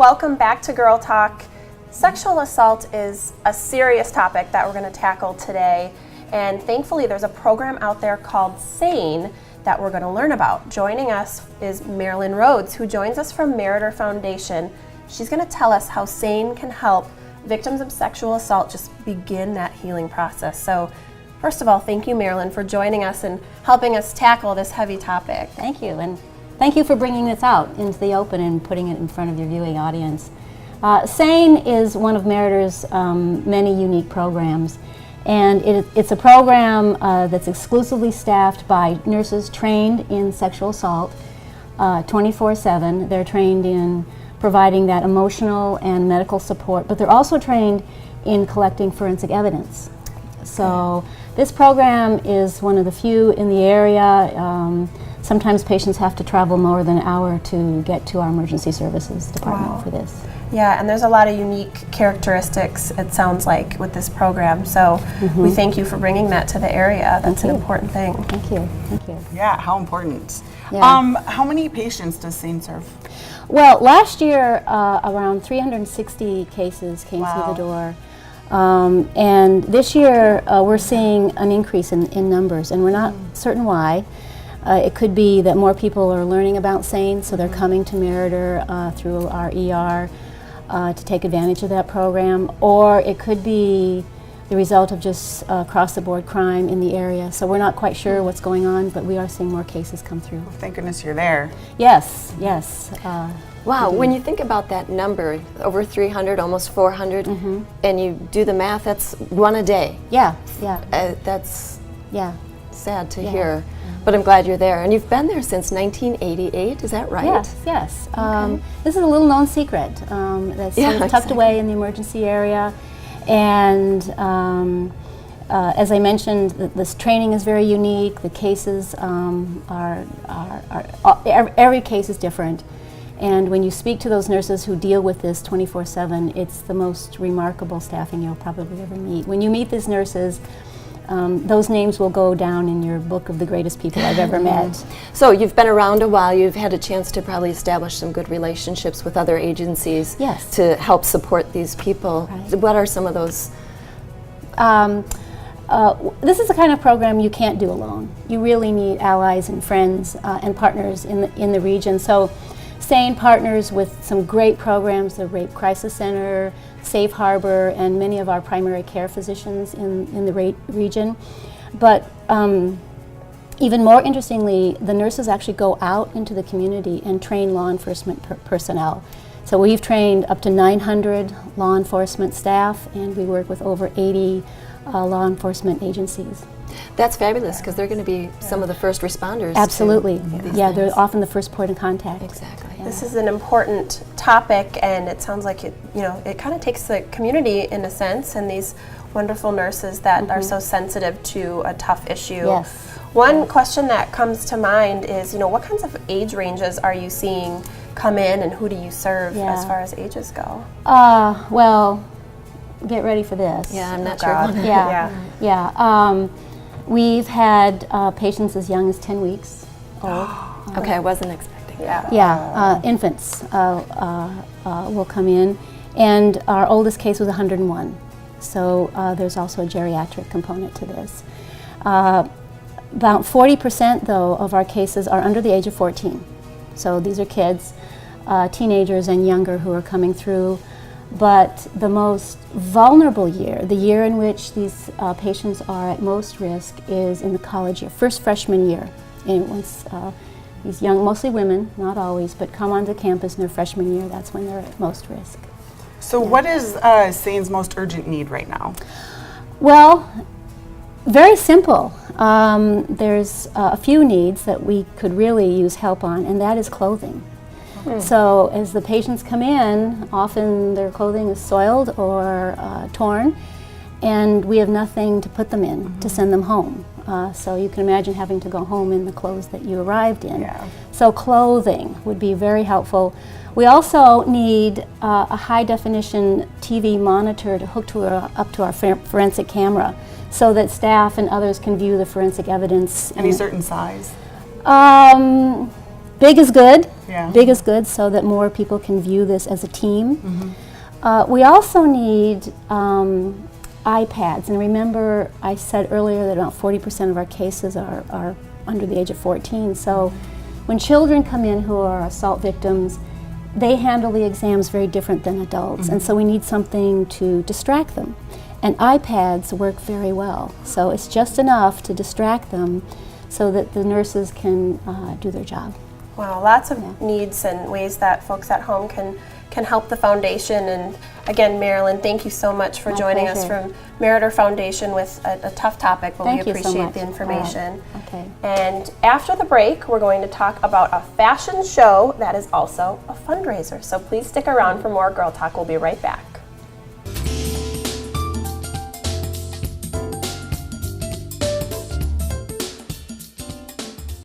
Welcome back to Girl Talk. Sexual assault is a serious topic that we're going to tackle today, and thankfully there's a program out there called SANE that we're going to learn about. Joining us is Marilyn Rhodes, who joins us from Meritor Foundation. She's going to tell us how SANE can help victims of sexual assault just begin that healing process. So first of all, thank you, Marilyn, for joining us and helping us tackle this heavy topic. Thank you, and thank you for bringing this out into the open and putting it in front of your viewing audience. SANE is one of Meritor's many unique programs, and it's a program that's exclusively staffed by nurses trained in sexual assault 24/7. They're trained in providing that emotional and medical support, but they're also trained in collecting forensic evidence. So this program is one of the few in the area. Sometimes patients have to travel more than an hour to get to our emergency services department for this. Yeah, and there's a lot of unique characteristics, it sounds like, with this program. So we thank you for bringing that to the area. That's an important thing. Thank you. Thank you. Yeah, how important. Yeah. How many patients does SANE serve? Well, last year around 360 cases came through the door. And this year we're seeing an increase in numbers, and we're not certain why. It could be that more people are learning about SANE, so they're coming to Meritor through our ER to take advantage of that program, or it could be the result of just across-the-board crime in the area. So we're not quite sure what's going on, but we are seeing more cases come through. Well, thank goodness you're there. Yes, yes. Wow, when you think about that number, over 300, almost 400, and you do the math, that's one a day. Yeah, yeah. That's sad to Yeah. hear, but I'm glad you're there. And you've been there since 1988, is that right? Yes, yes. This is a little known secret that's sort of tucked away in the emergency area. And as I mentioned, this training is very unique. The cases every case is different. And when you speak to those nurses who deal with this 24/7, it's the most remarkable staffing you'll probably ever meet. When you meet these nurses, those names will go down in your book of the greatest people I've ever met. So you've been around a while. You've had a chance to probably establish some good relationships with other agencies to help support these people. Right. What are some of those? This is the kind of program you can't do alone. You really need allies and friends and partners in the region. So SANE partners with some great programs, the Rape Crisis Center, Safe Harbor, and many of our primary care physicians in the region. But even more interestingly, the nurses actually go out into the community and train law enforcement personnel. So we've trained up to 900 law enforcement staff, and we work with over 80 law enforcement agencies. That's fabulous, because they're going to be some of the first responders. Absolutely. Yeah, they're often the first point of contact. Exactly. Yeah. This is an important topic, and it sounds like it kind of takes the community in a sense, and these wonderful nurses that are so sensitive to a tough issue. Yes. One question that comes to mind is, what kinds of age ranges are you seeing come in, and who do you serve as far as ages go? Well, get ready for this. Yeah, I'm not sure. Yeah. We've had patients as young as 10 weeks old. Okay, I wasn't expecting that. Yeah, infants will come in, and our oldest case was 101. So there's also a geriatric component to this. About 40% though of our cases are under the age of 14. So these are kids, teenagers and younger, who are coming through. But the most vulnerable year, the year in which these patients are at most risk, is in the college year, first freshman year. And once these young, mostly women, not always, but come onto campus in their freshman year, that's when they're at most risk. So what is SANE's most urgent need right now? Well, very simple. There's a few needs that we could really use help on, and that is clothing. So as the patients come in, often their clothing is soiled or torn, and we have nothing to put them in to send them home. So you can imagine having to go home in the clothes that you arrived in. Yeah. So clothing would be very helpful. We also need a high-definition TV monitor to hook up to our forensic camera, so that staff and others can view the forensic evidence. Any certain size? Big is good. Yeah. Big is good so that more people can view this as a team. We also need iPads, and remember I said earlier that about 40% of our cases are under the age of 14, so when children come in who are assault victims, they handle the exams very different than adults, and so we need something to distract them. And iPads work very well, so it's just enough to distract them so that the nurses can do their job. Wow, lots of needs and ways that folks at home can help the foundation. And again, Marilyn, thank you so much for joining us from Meritor Foundation with a tough topic, but we appreciate the information. Okay. And after the break, we're going to talk about a fashion show that is also a fundraiser. So please stick around for more Girl Talk. We'll be right back.